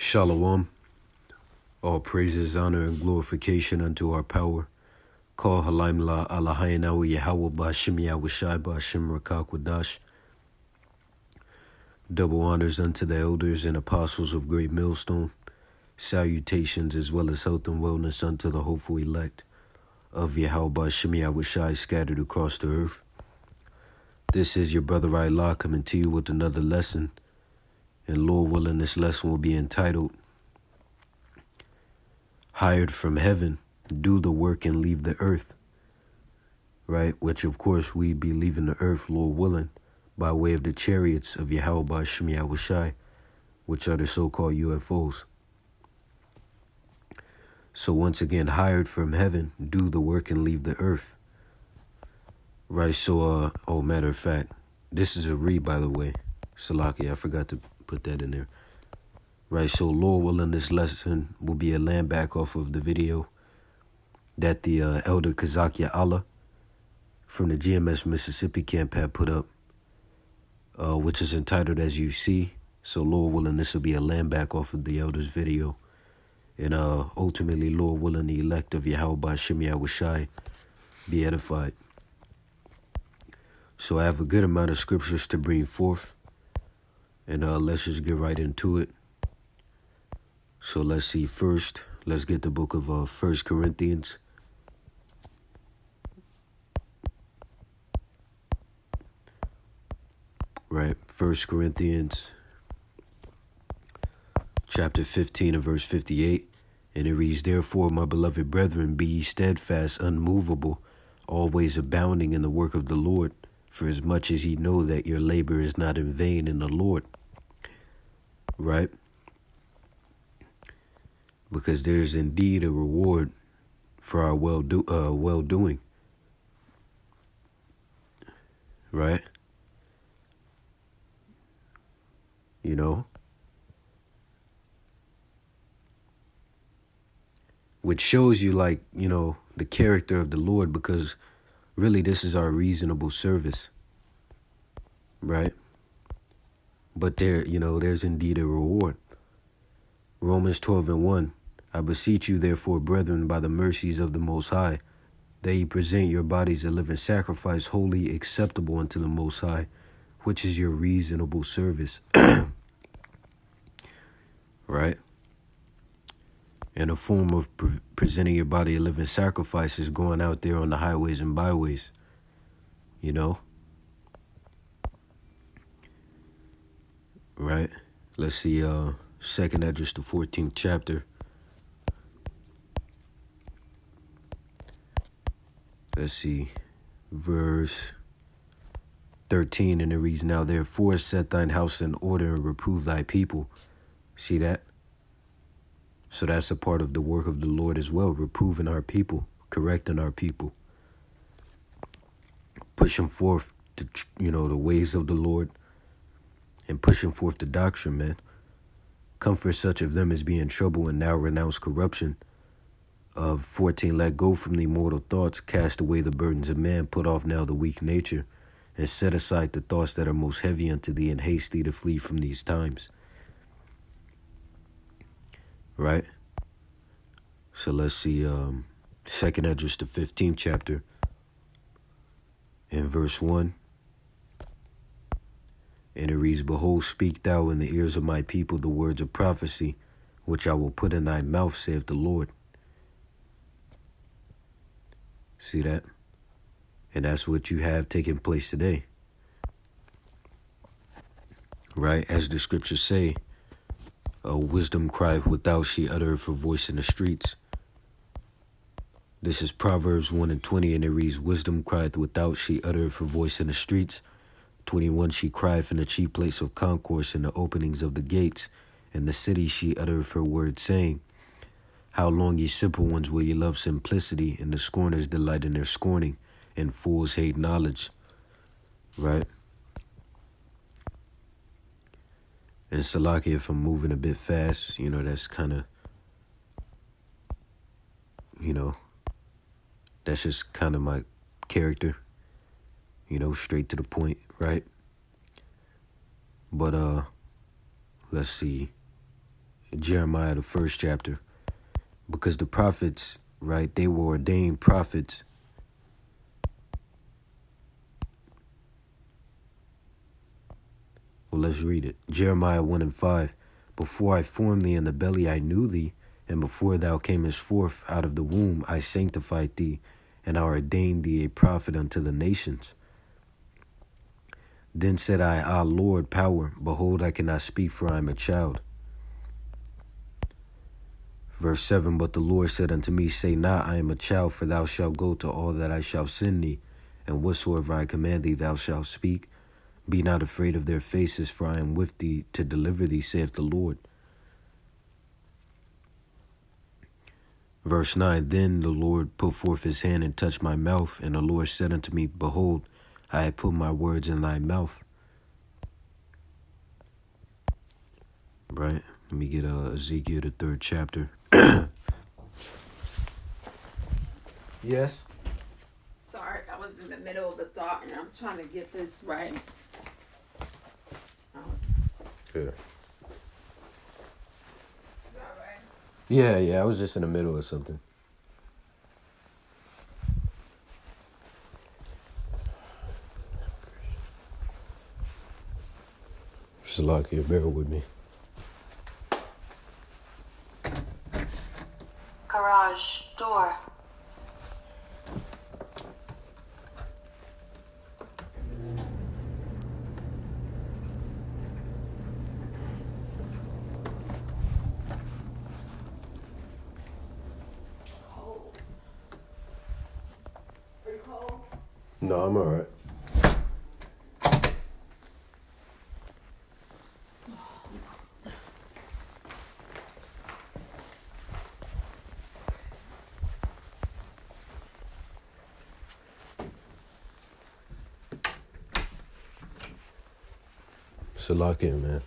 Shalom. All praises, honor, and glorification unto our power. Call Halaim La Allahaynahu Yahweh Bashim Yahushai Bashim Rakakwadash. Double honors unto the elders and apostles of Great Millstone. Salutations as well as health and wellness unto the hopeful elect of Yahweh Bashim Yahushai scattered across the earth. This is your brother Allah coming to you with another lesson. And Lord willing, this lesson will be entitled, Hired from Heaven, Do the Work and Leave the Earth. Right? Which, of course, we be leaving the earth, Lord willing, by way of the chariots of Yahweh Bashim Yahushai, which are the so-called UFOs. So once again, hired from heaven, do the work and leave the earth. Right, so, matter of fact, this is a read, by the way. Salaki, I forgot to put that in there. Right, so Lord willing, this lesson will be a land back off of the video that the Elder Kazakia Allah from the GMS Mississippi camp had put up, which is entitled As You See. So Lord willing, this will be a land back off of the Elder's video. And ultimately, Lord willing, the elect of Yahweh Bashim Yahushai be edified. So I have a good amount of scriptures to bring forth. And let's just get right into it. So let's see. First, let's get the book of 1 Corinthians. Right, 1 Corinthians chapter 15 and verse 58. And it reads, Therefore, my beloved brethren, be ye steadfast, unmovable, always abounding in the work of the Lord, for as much as ye know that your labor is not in vain in the Lord. Right? Because there's indeed a reward for our well-doing. Right? You know? Which shows you, like, you know, the character of the Lord, because really this is our reasonable service. Right? But there, you know, there's indeed a reward. Romans 12 and 1. I beseech you, therefore, brethren, by the mercies of the Most High, that ye present your bodies a living sacrifice, wholly acceptable unto the Most High, which is your reasonable service. Right? And a form of presenting your body a living sacrifice is going out there on the highways and byways. You know? Right? Let's see, 2nd Esdras, the 14th chapter. Let's see, verse 13, and it reads, Now therefore set thine house in order and reprove thy people. See that? So that's a part of the work of the Lord as well, reproving our people, correcting our people, pushing forth the ways of the Lord, and pushing forth the doctrine, man. Comfort such of them as be in trouble and now renounce corruption. 14, let go from the mortal thoughts, cast away the burdens of man, put off now the weak nature, and set aside the thoughts that are most heavy unto thee, and haste thee to flee from these times. Right? So let's see, 2nd Esdras, the 15th chapter, in verse 1. And it reads, Behold, speak thou in the ears of my people the words of prophecy, which I will put in thy mouth, saith the Lord. See that? And that's what you have taking place today. Right? As the scriptures say, wisdom crieth without, she uttereth her voice in the streets. This is Proverbs 1 and 20, and it reads, Wisdom crieth without, she uttereth her voice in the streets. 21, she crieth in the chief place of concourse, in the openings of the gates. In the city she uttereth her word, saying, How long, ye simple ones, will ye love simplicity, and the scorners delight in their scorning, and fools hate knowledge. Right? And Salaki, if I'm moving a bit fast, that's kind of, that's just kind of my character, straight to the point, right? But let's see. Jeremiah, the first chapter. Because the prophets, right, they were ordained prophets. Well, let's read it. Jeremiah 1 and 5. Before I formed thee in the belly, I knew thee, and before thou camest forth out of the womb, I sanctified thee, and I ordained thee a prophet unto the nations. Then said I, Ah, Lord, power, behold, I cannot speak, for I am a child. Verse 7, But the Lord said unto me, Say not, I am a child, for thou shalt go to all that I shall send thee, and whatsoever I command thee thou shalt speak. Be not afraid of their faces, for I am with thee to deliver thee, saith the Lord. Verse 9, Then the Lord put forth his hand and touched my mouth, and the Lord said unto me, Behold, I have put my words in thy mouth. Right? Let me get Ezekiel, the 3rd chapter. Yes? Sorry, I was in the middle of a thought and I'm trying to get this right. Good. Alright. Yeah, I was just in the middle of something. Salakia, bear with me. Garage door. Cold. Are you cold? No, I'm all right. Salakia, man.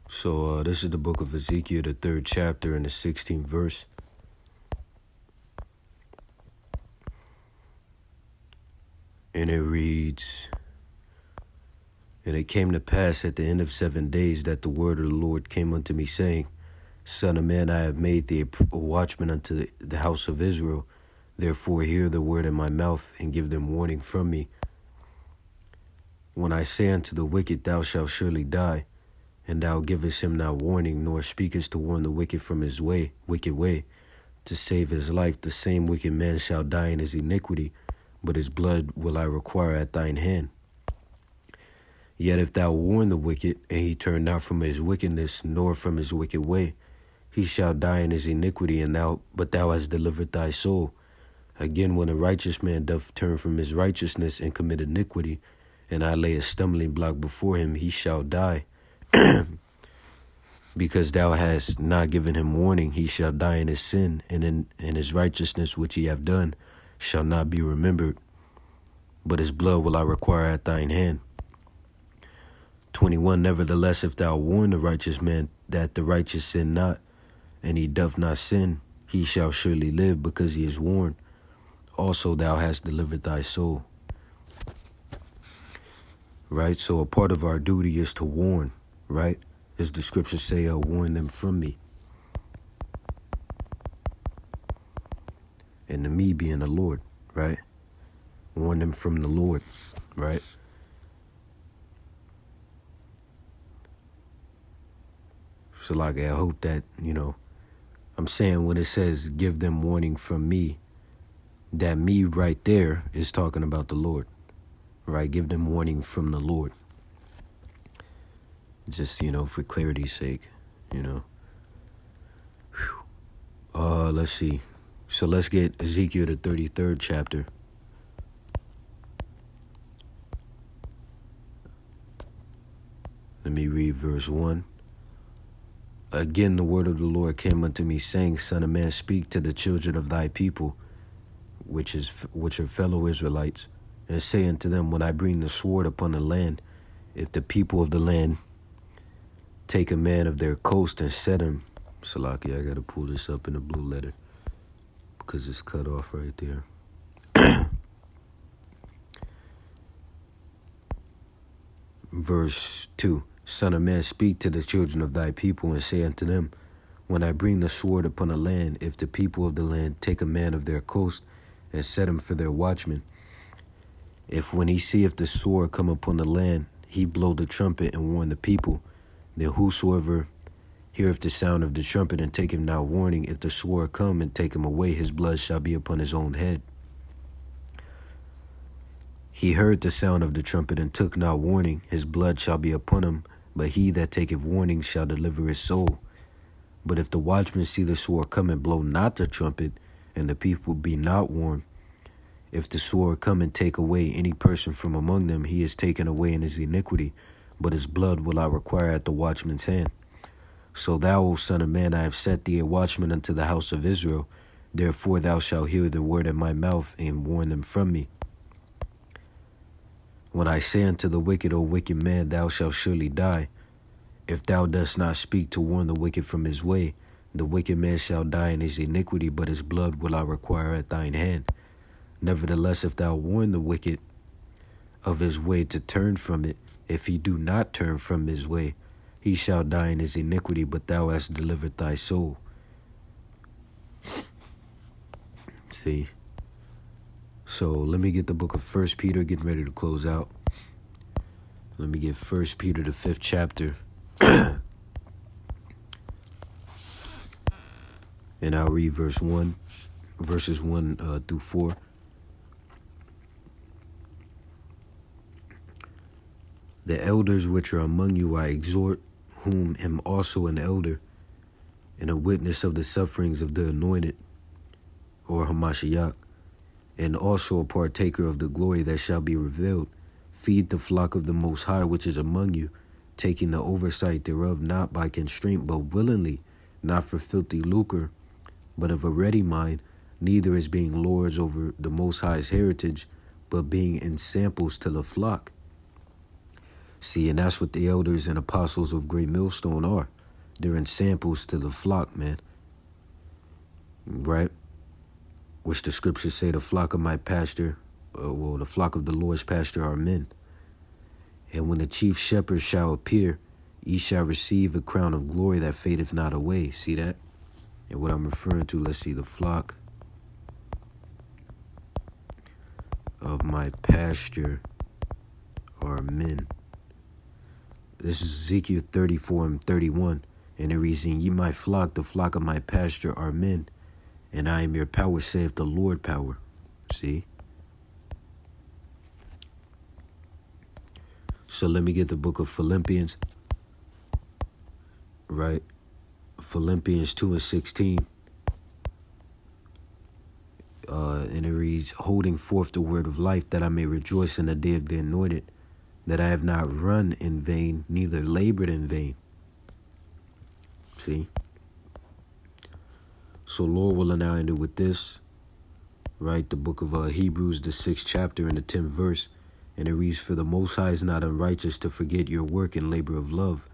So this is the book of Ezekiel, the 3rd chapter and the 16th verse. And it reads, And it came to pass at the end of 7 days that the word of the Lord came unto me, saying, Son of man, I have made thee a watchman unto the house of Israel. Therefore hear the word in my mouth, and give them warning from me. When I say unto the wicked, Thou shalt surely die, and thou givest him not warning, nor speakest to warn the wicked from his wicked way, to save his life, the same wicked man shall die in his iniquity, but his blood will I require at thine hand. Yet if thou warn the wicked, and he turn not from his wickedness, nor from his wicked way, he shall die in his iniquity, but thou hast delivered thy soul. Again, when a righteous man doth turn from his righteousness and commit iniquity, and I lay a stumbling block before him, he shall die. Because thou hast not given him warning, he shall die in his sin, and in his righteousness which he have done shall not be remembered, but his blood will I require at thine hand. 21, Nevertheless, if thou warn the righteous man that the righteous sin not, and he doth not sin, he shall surely live, because he is warned. Also thou hast delivered thy soul. Right? So a part of our duty is to warn, right? As the scriptures say, warn them from me. And the me being the Lord, right? Warn them from the Lord, right? So like, I hope that, I'm saying when it says give them warning from me, that me right there is talking about the Lord, right? Give them warning from the Lord. Just, for clarity's sake, Let's see. So let's get Ezekiel, the 33rd chapter. Let me read verse 1. Again, the word of the Lord came unto me, saying, Son of man, speak to the children of thy people, which are fellow Israelites, and say unto them, when I bring the sword upon the land, if the people of the land take a man of their coast and set him, Salaki, I got to pull this up in the blue letter because it's cut off right there. Verse 2. Son of man, speak to the children of thy people, and say unto them, when I bring the sword upon a land, if the people of the land take a man of their coast, and set him for their watchman, if when he seeth the sword come upon the land, he blow the trumpet and warn the people, then whosoever heareth the sound of the trumpet and take him not warning, if the sword come and take him away, his blood shall be upon his own head. He heard the sound of the trumpet and took not warning, his blood shall be upon him, but he that taketh warning shall deliver his soul. But if the watchman see the sword come and blow not the trumpet, and the people be not warned, if the sword come and take away any person from among them, he is taken away in his iniquity, but his blood will I require at the watchman's hand. So thou, O son of man, I have set thee a watchman unto the house of Israel. Therefore thou shalt hear the word of my mouth, and warn them from me. When I say unto the wicked, O wicked man, thou shalt surely die, if thou dost not speak to warn the wicked from his way, the wicked man shall die in his iniquity, but his blood will I require at thine hand. Nevertheless, if thou warn the wicked of his way to turn from it, if he do not turn from his way, he shall die in his iniquity, but thou hast delivered thy soul. See? So let me get the book of 1 Peter, getting ready to close out. Let me get 1 Peter, the 5th chapter. And I'll read verses 1 through 4. The elders which are among you I exhort, whom am also an elder, and a witness of the sufferings of the anointed, or Hamashiach, and also a partaker of the glory that shall be revealed. Feed the flock of the Most High which is among you, taking the oversight thereof, not by constraint, but willingly, not for filthy lucre, but of a ready mind, neither as being lords over the Most High's heritage, but being ensamples to the flock. See, and that's what the elders and apostles of Great Millstone are. They're ensamples to the flock, man. Right? Which the scriptures say, the flock of my pasture, the flock of the Lord's pasture are men. And when the chief shepherd shall appear, ye shall receive a crown of glory that fadeth not away. See that? And what I'm referring to, let's see, the flock of my pasture are men. This is Ezekiel 34 and 31. And it reads, ye my flock, the flock of my pasture are men, and I am your power, saith the Lord power. See? So let me get the book of Philippians. Right? Philippians 2 and 16. And it reads, holding forth the word of life, that I may rejoice in the day of the anointed, that I have not run in vain, neither labored in vain. See? So Lord willing, now end it with this. Right? The book of Hebrews, the 6th chapter and the 10th verse. And it reads, for the Most High is not unrighteous to forget your work and labor of love,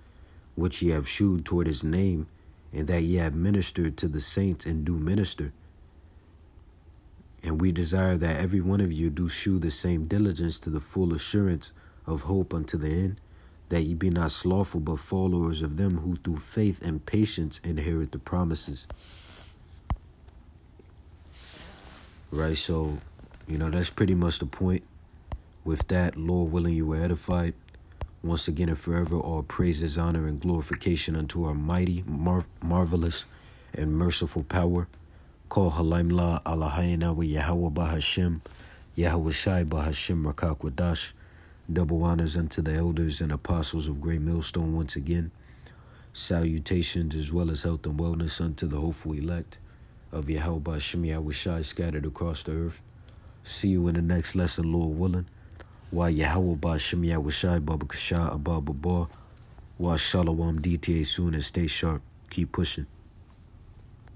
which ye have shewed toward his name, and that ye have ministered to the saints and do minister. And we desire that every one of you do shew the same diligence to the full assurance of hope unto the end, that ye be not slothful, but followers of them who through faith and patience inherit the promises. Right, so, that's pretty much the point. With that, Lord willing, you were edified. Once again and forever, all praises, honor, and glorification unto our mighty, marvelous, and merciful power. Call Halaimla Allahayna wa Yahweh Bahashim, Yahweh Shai Bahashim Rakak Wadash. Double honors unto the elders and apostles of Great Millstone once again. Salutations as well as health and wellness unto the hopeful elect of Yahweh Bahashim Yahweh Shai scattered across the earth. See you in the next lesson, Lord willing. Wa Yahweh Bahashim Yahweh Shai Baba Kasha Abba Baba. Wa Shalom DTA soon, and stay sharp. Keep pushing.